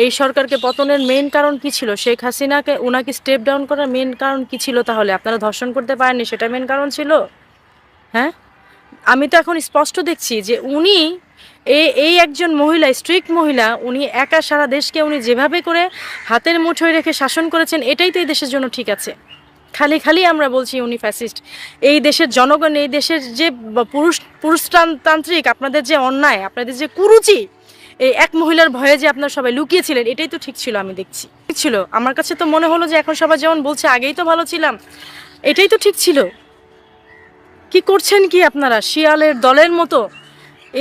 এই সরকারকে পতনের মেইন কারণ কি ছিল? শেখ হাসিনাকে ওনাকে স্টেপ ডাউন করার মেইন কারণ কি ছিল তাহলে? আপনারা ধর্ষণ করতে পারেননি, সেটা মেইন কারণ ছিল? হ্যাঁ, আমি তো এখন স্পষ্ট দেখছি যে উনি এই একজন মহিলা, স্ট্রিক্ট মহিলা, উনি একা সারা দেশকে উনি যেভাবে করে হাতের মুঠোয় রেখে শাসন করেছেন, এটাই তো এই দেশের জন্য ঠিক আছে। খালি খালি আমরা বলছি উনি ফ্যাসিস্ট। এই দেশের জনগণ, এই দেশের যে পুরুষতান্ত্রিক আপনাদের যে অন্যায়, আপনাদের যে কুরুচি, এই এক মহিলার ভয়ে যে আপনারা সবাই লুকিয়েছিলেন, এটাই তো ঠিক ছিল। আমি দেখছি ঠিক ছিল। আমার কাছে তো মনে হলো যে এখন সবাই যেমন বলছে আগেই তো ভালো ছিলাম, এটাই তো ঠিক ছিল। কি করছেন কি আপনারা শিয়ালের দলের মতো?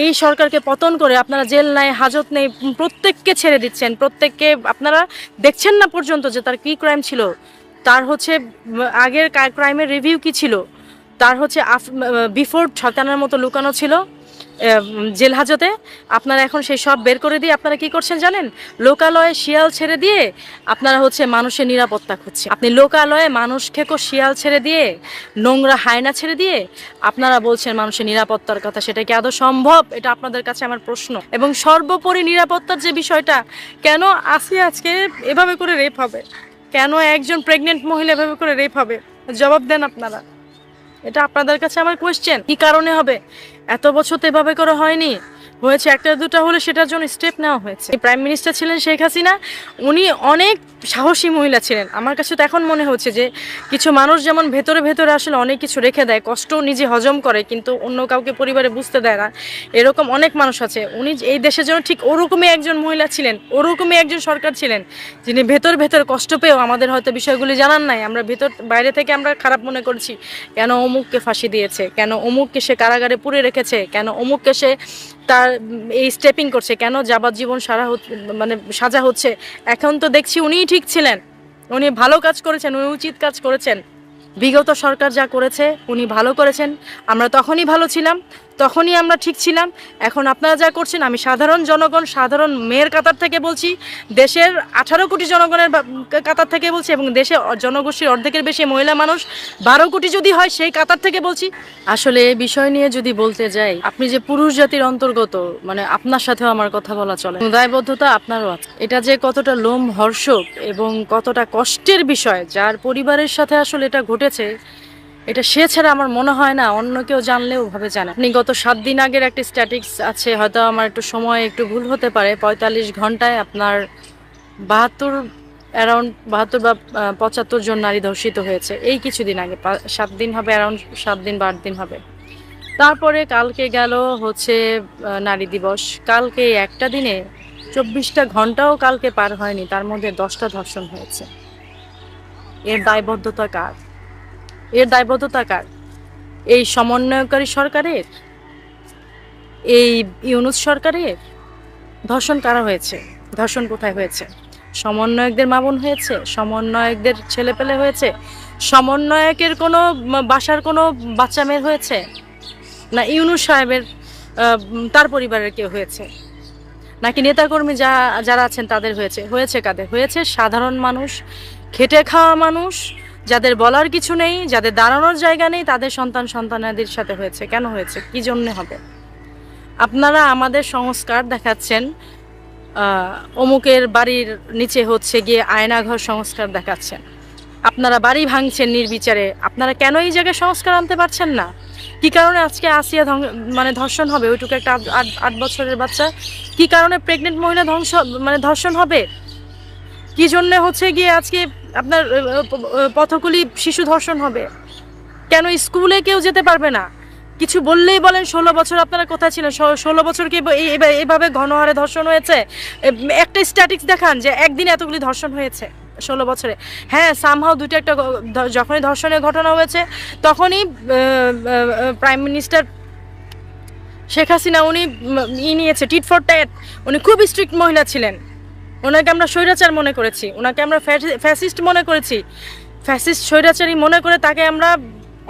এই সরকারকে পতন করে আপনারা জেল নাই, হাজত নেই, প্রত্যেককে ছেড়ে দিচ্ছেন। প্রত্যেককে আপনারা দেখছেন না পর্যন্ত যে তার কি ক্রাইম ছিল, তার হচ্ছে আগের ক্রাইমের রিভিউ কি ছিল, তার হচ্ছে বিফোর ঠকানোর মতো লুকানো ছিল জেল হাজতে। আপনারা এখন সেই সব বের করে দিয়ে আপনারা কি করছেন জানেন? লোকালয়ে শিয়াল ছেড়ে দিয়ে আপনারা হচ্ছে মানুষের নিরাপত্তা খুঁজছেন। আপনি লোকালয়ে মানুষ খেকো শিয়াল ছেড়ে দিয়ে, নোংরা হায়না ছেড়ে দিয়ে আপনারা বলছেন মানুষের নিরাপত্তার কথা। সেটা কি আদৌ সম্ভব? এটা আপনাদের কাছে আমার প্রশ্ন। এবং সর্বোপরি নিরাপত্তার যে বিষয়টা, কেন আসিয়া আজকে এভাবে করে রেপ হবে? কেন একজন প্রেগনেন্ট মহিলা এভাবে করে রেপ হবে? জবাব দেন আপনারা। এটা আপনাদের কাছে আমার কোয়েশ্চেন। কি কারণে হবে? এত বছর তো এভাবে করে হয়নি, হয়েছে একটা দুটা হলে সেটার জন্য স্টেপ নেওয়া হয়েছে। প্রাইম মিনিস্টার ছিলেন শেখ হাসিনা, উনি অনেক সাহসী মহিলা ছিলেন। আমার কাছে তো এখন মনে হচ্ছে যে কিছু মানুষ যেমন ভেতরে ভেতরে আসলে অনেক কিছু রেখে দেয়, কষ্ট নিজে হজম করে কিন্তু অন্য কাউকে পরিবারে বুঝতে দেয় না, এরকম অনেক মানুষ আছে। উনি এই দেশের জন্য ঠিক ওরকমই একজন মহিলা ছিলেন, ওরকমই একজন সরকার ছিলেন, যিনি ভেতর ভেতর কষ্ট পেয়েও আমাদের হয়তো বিষয়গুলি জানান নাই। আমরা ভেতর বাইরে থেকে আমরা খারাপ মনে করছি, কেন অমুককে ফাঁসি দিয়েছে, কেন অমুককে সে কারাগারে পুরে রেখেছে, কেন অমুককে সে তার এই স্টেপিং করছে, কেন যাবজ্জীবন মানে সাজা হচ্ছে। এখন তো দেখছি উনিই ঠিক ছিলেন, উনি ভালো কাজ করেছেন, উনি উচিত কাজ করেছেন। বিগত সরকার যা করেছে উনি ভালো করেছেন, আমরা তখনই ভালো ছিলাম, তখনই আমরা ঠিক ছিলাম। এখন আপনারা যা করছেন, আমি সাধারণ জনগণ, সাধারণ মেয়ের কাতার থেকে বলছি, দেশের 18 কোটি জনগণের কাতার থেকে বলছি, এবং দেশে জনগোষ্ঠীর অর্ধেকের বেশি মহিলা মানুষ, 12 কোটি যদি হয় সেই কাতার থেকে বলছি। আসলে এই বিষয় নিয়ে যদি বলতে যাই, আপনি যে পুরুষ জাতির অন্তর্গত, মানে আপনার সাথেও আমার কথা বলা চলে, দায়বদ্ধতা আপনারও আছে। এটা যে কতটা লোমহর্ষক এবং কতটা কষ্টের বিষয়, যার পরিবারের সাথে আসলে এটা ঘটেছে, এটা সে ছাড়া আমার মনে হয় না অন্য কেউ জানলেও ভাবে জানে। আপনি গত 7 দিন আগের একটা স্ট্যাটিক্স আছে, হয়তো আমার একটু সময় একটু ভুল হতে পারে, 45 ঘন্টায় আপনার 72 অ্যারাউন্ড 72 বা 75 জন নারী ধর্ষিত হয়েছে এই কিছুদিন আগে। 7 দিন হবে, অ্যারাউন্ড 7 দিন বা 8 দিন হবে। তারপরে কালকে গেল হচ্ছে নারী দিবস। কালকে একটা দিনে 24টা ঘন্টাও কালকে পার হয়নি, তার মধ্যে 10টা ধর্ষণ হয়েছে। এর দায়বদ্ধতা কার? এর দায়বদ্ধতা কার? এই সমন্বয়কারী সরকারের? এই ইউনূস সরকারের? ধর্ষণ কারা হয়েছে? ধর্ষণ কোথায় হয়েছে? সমন্বয়কদের মা বোন হয়েছে? সমন্বয়কদের ছেলেপেলে হয়েছে? সমন্বয়কের কোনো বাসার কোনো বাচ্চা মেয়ের হয়েছে? না ইউনূস সাহেবের তার পরিবারের কেউ হয়েছে? নাকি নেতাকর্মী যারা আছেন তাদের হয়েছে? হয়েছে কাদের? হয়েছে সাধারণ মানুষ, খেটে খাওয়া মানুষ, যাদের বলার কিছু নেই, যাদের দাঁড়ানোর জায়গা নেই, তাদের সন্তানাদির সাথে হয়েছে। কেন হয়েছে? কি জন্যে হবে? আপনারা আমাদের সংস্কার দেখাচ্ছেন, অমুকের বাড়ির নিচে হচ্ছে গিয়ে আয়নাঘর সংস্কার দেখাচ্ছেন। আপনারা বাড়ি ভাঙছেন নির্বিচারে। আপনারা কেন এই জায়গায় সংস্কার আনতে পারছেন না? কি কারণে আজকে আসিয়া মানে ধর্ষণ হবে? ওইটুকু একটা 8 বছরের বাচ্চা, কি কারণে প্রেগনেন্ট মহিলা মানে ধর্ষণ হবে? কি জন্য হচ্ছে গিয়ে আজকে আপনার পথকুলি শিশু ধর্ষণ হবে? কেন স্কুলে কেউ যেতে পারবে না? কিছু বললেই বলেন 16 বছর আপনারা কোথায় ছিলেন? 16 বছর কি এইভাবে ঘন হারে ধর্ষণ হয়েছে? একটা স্ট্যাটিক্স দেখান যে একদিনে এতগুলি ধর্ষণ হয়েছে 16 বছরে। হ্যাঁ, সামহাও দুইটা একটা যখনই ধর্ষণের ঘটনা হয়েছে তখনই প্রাইম মিনিস্টার শেখ হাসিনা উনি নিয়েছে টিট ফর ট্যাট। উনি খুব স্ট্রিক্ট মহিলা ছিলেন, ওনাকে আমরা স্বৈরাচার মনে করেছি, ওনাকে আমরা ফ্যাসিস্ট মনে করেছি, ফ্যাসিস্ট স্বৈরাচারী মনে করে তাকে আমরা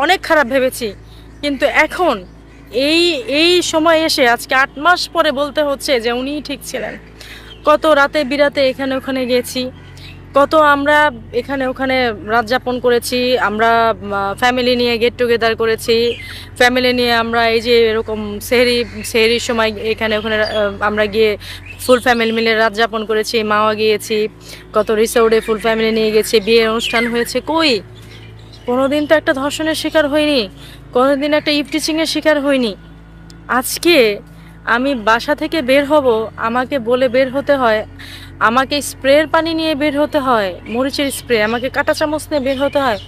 অনেক খারাপ ভেবেছি। কিন্তু এখন এই এই সময় এসে আজকে 8 মাস পরে বলতে হচ্ছে যে উনিই ঠিক ছিলেন। কত রাতে বিরাতে এখানে ওখানে গেছি, কত আমরা এখানে ওখানে রাত যাপন করেছি, আমরা ফ্যামিলি নিয়ে গেট টুগেদার করেছি, ফ্যামিলি নিয়ে আমরা এই যে এরকম সেহরির সময় এখানে ওখানে আমরা গিয়ে ফুল ফ্যামিলি মিলে রাত যাপন করেছি, মাওয়া গিয়েছি, কত রিসোর্টে ফুল ফ্যামিলি নিয়ে গেছি, বিয়ের অনুষ্ঠান হয়েছে, কই কোনোদিন তো একটা ধর্ষণের শিকার হয়নি, কোনোদিন একটা ইভটিচিংয়ের শিকার হয়নি। আজকে আমি বাসা থেকে বের হব, আমাকে বলে বের হতে হয়, আমাকে স্প্রের পানি নিয়ে বের হতে হয়, মরিচের স্প্রে, আমাকে কাঁটা চামচ নিয়ে বের হতে হয়।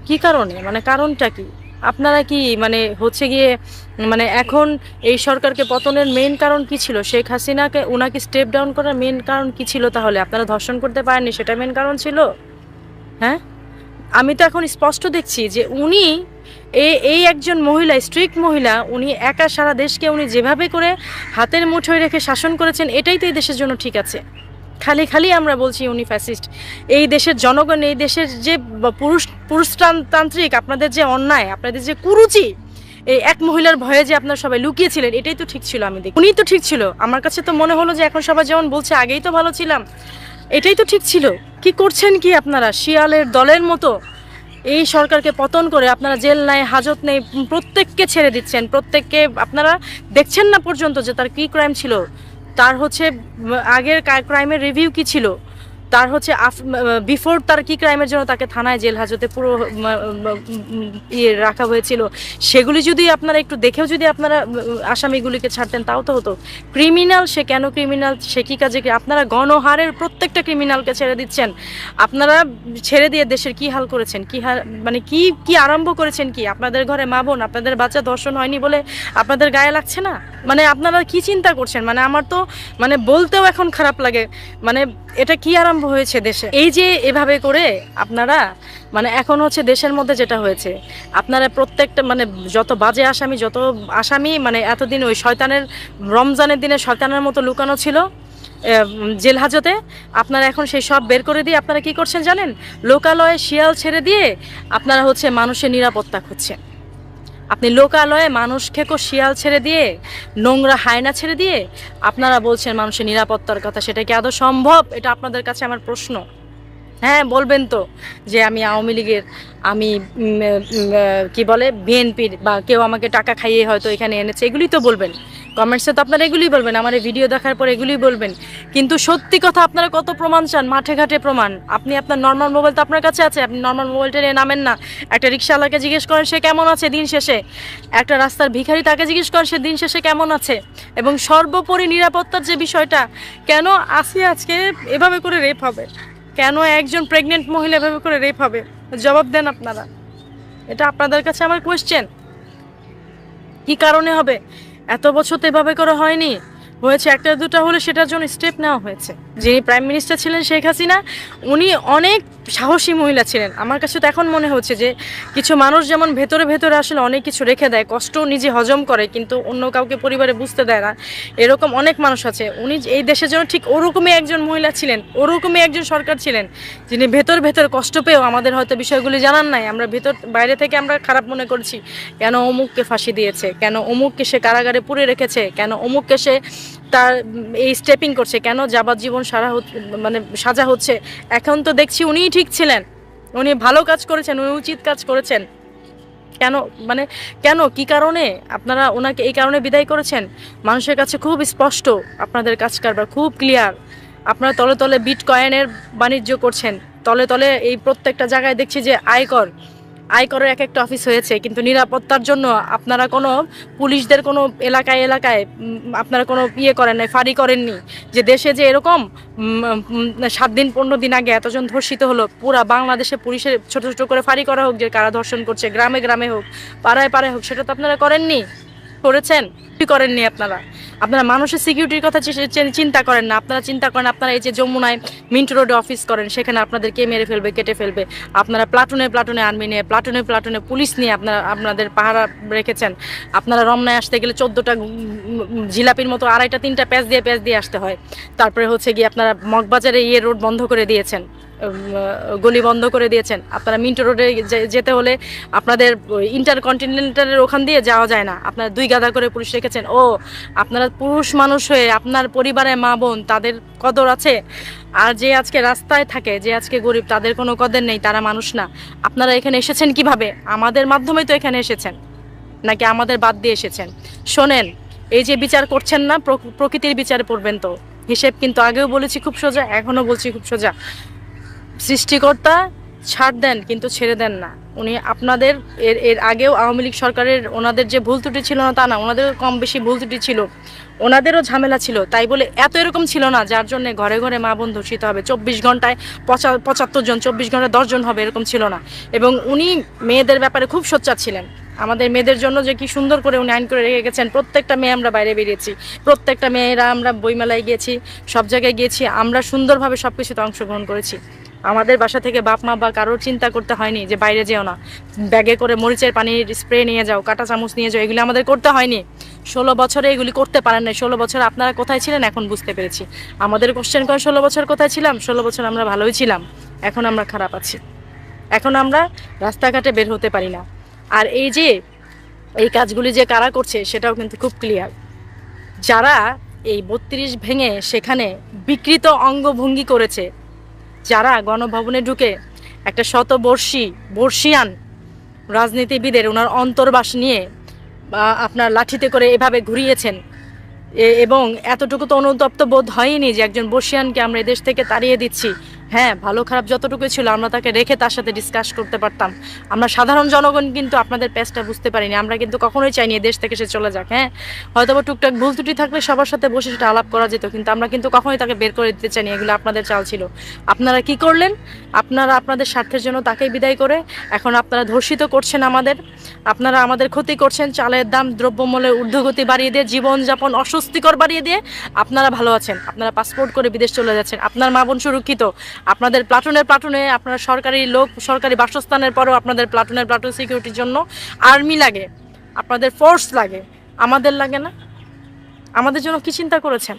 কি কারণে, মানে কারণটা কি? আপনারা কি মানে হচ্ছে গিয়ে মানে এখন এই সরকারকে পতনের মেইন কারণ কি ছিল? শেখ হাসিনাকে উনাকে স্টেপ ডাউন করার মেইন কারণ কি ছিল? তাহলে আপনারা ধর্ষণ করতে পারেননি, সেটা মেইন কারণ ছিল? হ্যাঁ, আমি তো এখন স্পষ্ট দেখছি যে উনি এই একজন মহিলা, স্ট্রিক্ট মহিলা, উনি একা সারা দেশকে উনি যেভাবে করে হাতের মুঠোয় রেখে শাসন করেছেন, এটাই তো এই দেশের জন্য ঠিক আছে। খালি খালি আমরা বলছি উনি ফ্যাসিস্ট। এই দেশের জনগণ, এই দেশের যে পুরুষতান্ত্রিক আপনাদের যে অন্যায়, আপনাদের যে কুরুচি, এই এক মহিলার ভয়ে যে আপনারা সবাই লুকিয়েছিলেন, এটাই তো ঠিক ছিল। আমি দেখি উনি তো ঠিক ছিল। আমার কাছে তো মনে হলো যে এখন সবাই যেমন বলছে আগেই তো ভালো ছিলাম, এটাই তো ঠিক ছিল। কি করছেন কি আপনারা শিয়ালের দলের মতো? এই সরকারকে পতন করে আপনারা জেল নাই, হাজত নেই, প্রত্যেককে ছেড়ে দিচ্ছেন। প্রত্যেককে আপনারা দেখছেন না পর্যন্ত যে তার কি ক্রাইম ছিল, তার হচ্ছে আগের ক্রাইমের রিভিউ কি ছিল, তার হচ্ছে বিফোর তার কি ক্রাইমের জন্য তাকে থানায় জেল হাজতে পুরো ইয়ে রাখা হয়েছিল, সেগুলি যদি আপনারা একটু দেখেও যদি আপনারা আসামিগুলিকে ছাড়তেন তাও তো হতো। ক্রিমিনাল সে কেন ক্রিমিনাল, সে কি কাজে, আপনারা গণহারের প্রত্যেকটা ক্রিমিনালকে ছেড়ে দিচ্ছেন। আপনারা ছেড়ে দিয়ে দেশের কি হাল করেছেন, কি হাল মানে কি কি আরম্ভ করেছেন কি? আপনাদের ঘরে মা বোন, আপনাদের বাচ্চা ধর্ষণ হয়নি বলে আপনাদের গায়ে লাগছে না? মানে আপনারা কি চিন্তা করছেন? মানে আমার তো মানে বলতেও এখন খারাপ লাগে। মানে এটা কি আরম্ভ হয়েছে দেশে? এই যে এভাবে করে আপনারা মানে এখন হচ্ছে দেশের মধ্যে যেটা হয়েছে, আপনারা প্রত্যেকটা মানে যত বাজে আসামি, যত আসামি মানে এতদিন ওই শয়তানের রমজানের দিনে শয়তানের মতো লুকানো ছিল জেল হাজতে, আপনারা এখন সেই সব বের করে দিয়ে আপনারা কি করছেন জানেন? লোকালয়ে শিয়াল ছেড়ে দিয়ে আপনারা হচ্ছে মানুষের নিরাপত্তা খুঁজছেন। আপনি লোকালয়ে মানুষ খেকো শিয়াল ছেড়ে দিয়ে, নোংরা হায়না ছেড়ে দিয়ে আপনারা বলছেন মানুষের নিরাপত্তার কথা। সেটা কি আদৌ সম্ভব? এটা আপনাদের কাছে আমার প্রশ্ন। হ্যাঁ বলবেন তো যে আমি আওয়ামী লীগের, আমি কি বলে বিএনপির, বা কেউ আমাকে টাকা খাইয়ে হয়তো এখানে এনেছে, এগুলি তো বলবেন কমেন্টসে, তো আপনারা এগুলি বলবেন, আমার এই ভিডিও দেখার পর এগুলি বলবেন। কিন্তু সত্যি কথা আপনারা কত প্রমাণ চান? মাঠে ঘাটে প্রমাণ। আপনি আপনার নর্মাল মোবাইল তো আপনার কাছে আছে, আপনি নর্মাল মোবাইলটা নিয়ে নামেন না। একটা রিক্সাওয়ালাকে জিজ্ঞেস করেন সে কেমন আছে দিন শেষে, একটা রাস্তার ভিখারি তাকে জিজ্ঞেস করেন সে দিন শেষে কেমন আছে। এবং সর্বোপরি নিরাপত্তার যে বিষয়টা, কেন আসিয়া আজকে এভাবে করে রেপ হবে, কেন একজন প্রেগনেন্ট মহিলা এভাবে করে রেপ হবে? জবাব দেন আপনারা। এটা আপনাদের কাছে আমার কোয়েশ্চেন। কি কারণে হবে? এত বছর তো এভাবে করে হয়নি, হয়েছে একটা দুটা হলে সেটার জন্য স্টেপ নেওয়া হয়েছে। যিনি প্রাইম মিনিস্টার ছিলেন শেখ হাসিনা, উনি অনেক সাহসী মহিলা ছিলেন। আমার কাছে তো এখন মনে হচ্ছে যে কিছু মানুষ যেমন ভেতরে ভেতরে আসলে অনেক কিছু রেখে দেয়, কষ্ট নিজে হজম করে কিন্তু অন্য কাউকে পরিবারে বুঝতে দেয় না, এরকম অনেক মানুষ আছে। উনি এই দেশের জন্য ঠিক ওরকমই একজন মহিলা ছিলেন, ওরকমই একজন সরকার ছিলেন, যিনি ভেতর ভেতর কষ্ট পেয়েও আমাদের হয়তো বিষয়গুলি জানান নাই। আমরা ভেতর বাইরে থেকে আমরা খারাপ মনে করছি, কেন অমুককে ফাঁসি দিয়েছে, কেন অমুককে সে কারাগারে পুরে রেখেছে, কেন অমুককে সে তার এই স্টেপিং করছে, কেন যাবজ্জীবন মানে সাজা হচ্ছে। এখন তো দেখছি উনিই ঠিক ছিলেন, উনি ভালো কাজ করেছেন, উনি উচিত কাজ করেছেন। কেন মানে কেন কি কারণে আপনারা ওনাকে এই কারণে বিদায় করেছেন? মানুষের কাছে খুব স্পষ্ট, আপনাদের কাজ কারবার খুব ক্লিয়ার। আপনারা তলে তলে বিটকয়েনের বাণিজ্য করছেন, তলে তলে এই প্রত্যেকটা জায়গায় দেখছি যে আয়করের এক একটা অফিস হয়েছে, কিন্তু নিরাপত্তার জন্য আপনারা কোনো পুলিশদের কোনো এলাকায় এলাকায় আপনারা কোনো ইয়ে করেন নাই, ফাঁড়ি করেননি। যে দেশে যে এরকম 7 দিন 15 দিন আগে এতজন ধর্ষিত হলো, পুরা বাংলাদেশে পুলিশের ছোট ছোট করে ফাঁড়ি করা হোক যে কারা ধর্ষণ করছে, গ্রামে গ্রামে হোক, পাড়ায় পাড়ায় হোক, সেটা তো আপনারা করেননি। করেছেন কি করেননি? আপনারা মানুষের সিকিউরিটির কথা চিন্তা করেন না। আপনারা চিন্তা করেন আপনারা এই যে যমুনায় মিন্টো রোডে অফিস করেন, সেখানে আপনাদেরকে মেরে ফেলবে, কেটে ফেলবে। আপনারা প্লাটুনে প্লাটুনে আর্মি নিয়ে, প্লাটুনে প্লাটুনে পুলিশ নিয়ে আপনারা আপনাদের পাহারা রেখেছেন। আপনারা রমনায় আসতে গেলে 14টা জিলাপির মতো 2.5টা 3টা প্যাচ দিয়ে আসতে হয়। তারপরে হচ্ছে গিয়ে আপনারা মগবাজারে রোড বন্ধ করে দিয়েছেন, গলি বন্ধ করে দিয়েছেন। আপনারা মিন্টো রোডে যেতে হলে আপনাদের ইন্টারকন্টিনেন্টালের ওখান দিয়ে যাওয়া যায় না, আপনারা 2 গাদা করে পুলিশ রেখেছেন। ও আপনারা পুরুষ মানুষ হয়ে আপনার পরিবারে মা বোন তাদের কদর আছে, আর যে আজকে রাস্তায় থাকে, যে আজকে গরিব, তাদের কোনো কদর নেই, তারা মানুষ না। আপনারা এখানে এসেছেন কিভাবে? আমাদের মাধ্যমেই তো এখানে এসেছেন, নাকি আমাদের বাদ দিয়ে এসেছেন? শোনেন, এই যে বিচার করছেন না, প্রকৃতির বিচারে পড়বেন তো। হিসেব কিন্তু আগেও বলেছি খুব সোজা, এখনো বলছি খুব সোজা। সৃষ্টিকর্তা ছাড় দেন কিন্তু ছেড়ে দেন না। উনি আপনাদের এর আগেও আওয়ামী লীগ সরকারের ওনাদের যে ভুল ত্রুটি ছিল না তা না, ওনাদেরও কম বেশি ভুল ত্রুটি ছিল, ওনাদেরও ঝামেলা ছিল, তাই বলে এত এরকম ছিল না যার জন্য ঘরে ঘরে মা বোন ধর্ষিত হবে, 24 ঘন্টায় 75 জন, 24 ঘন্টায় 10 জন হবে, এরকম ছিল না। এবং উনি মেয়েদের ব্যাপারে খুব সোচ্চার ছিলেন। আমাদের মেয়েদের জন্য যে কি সুন্দর করে উনি আইন করে রেখে গেছেন। প্রত্যেকটা মেয়ে আমরা বাইরে বেরিয়েছি, প্রত্যেকটা মেয়েরা আমরা বইমেলায় গিয়েছি, সব জায়গায় গিয়েছি, আমরা সুন্দরভাবে সব কিছুতে অংশগ্রহণ করেছি। আমাদের বাসা থেকে বাপ মা বা কারোর চিন্তা করতে হয়নি যে বাইরে যেও না, ব্যাগে করে মরিচের পানির স্প্রে নিয়ে যাও, কাঁটা চামচ নিয়ে যাও, এগুলি আমাদের করতে হয়নি। 16 বছরে এগুলি করতে পারেন না। 16 বছর আপনারা কোথায় ছিলেন এখন বুঝতে পেরেছি। আমাদের কোশ্চেন করেন 16 বছর কোথায় ছিলাম? 16 বছর আমরা ভালোই ছিলাম, এখন আমরা খারাপ আছি, এখন আমরা রাস্তাঘাটে বের হতে পারি না। আর এই যে এই কাজগুলি যে কারা করছে সেটাও কিন্তু খুব ক্লিয়ার। যারা এই 32 ভেঙে সেখানে বিকৃত অঙ্গভঙ্গি করেছে, যারা গণভবনে ঢুকে একটা বর্ষিয়ান রাজনীতিবিদের ওনার অন্তর্বাস নিয়ে আপনার লাঠিতে করে এভাবে ঘুরিয়েছেন, এবং এতটুকু তো অনুতপ্ত বোধ হয়নি যে একজন বর্ষিয়ানকে আমরা এদেশ থেকে তাড়িয়ে দিচ্ছি। হ্যাঁ, ভালো খারাপ যতটুকু ছিল আমরা তাকে রেখে তার সাথে ডিসকাস করতে পারতাম। আমরা সাধারণ জনগণ কিন্তু আপনাদের প্যাচটা বুঝতে পারিনি। আমরা কিন্তু কখনোই চাইনি দেশ থেকে সে চলে যাক। হ্যাঁ, হয়তো টুকটাক ভুল ত্রুটি থাকলে সবার সাথে বসে সেটা আলাপ করা যেত, কিন্তু আমরা কিন্তু কখনোই তাকে বের করে দিতে চাইনি। এগুলো আপনাদের চাল ছিল। আপনারা কি করলেন? আপনারা আপনাদের স্বার্থের জন্য তাকেই বিদায় করে এখন আপনারা ধর্ষিত করছেন আমাদের, আপনারা আমাদের ক্ষতি করছেন। চালের দাম, দ্রব্যমূল্যের ঊর্ধ্বগতি বাড়িয়ে দিয়ে, জীবনযাপন অস্বস্তিকর বাড়িয়ে দিয়ে আপনারা ভালো আছেন। আপনারা পাসপোর্ট করে বিদেশ চলে যাচ্ছেন, আপনার মা বোন সুরক্ষিত। আপনাদের প্লাটুনে আপনারা সরকারি লোক, সরকারি বাসস্থানের পরেও আপনাদের প্লাটুন সিকিউরিটির জন্য আর্মি লাগে, আপনাদের ফোর্স লাগে, আমাদের লাগে না? আমাদের জন্য কি চিন্তা করেছেন?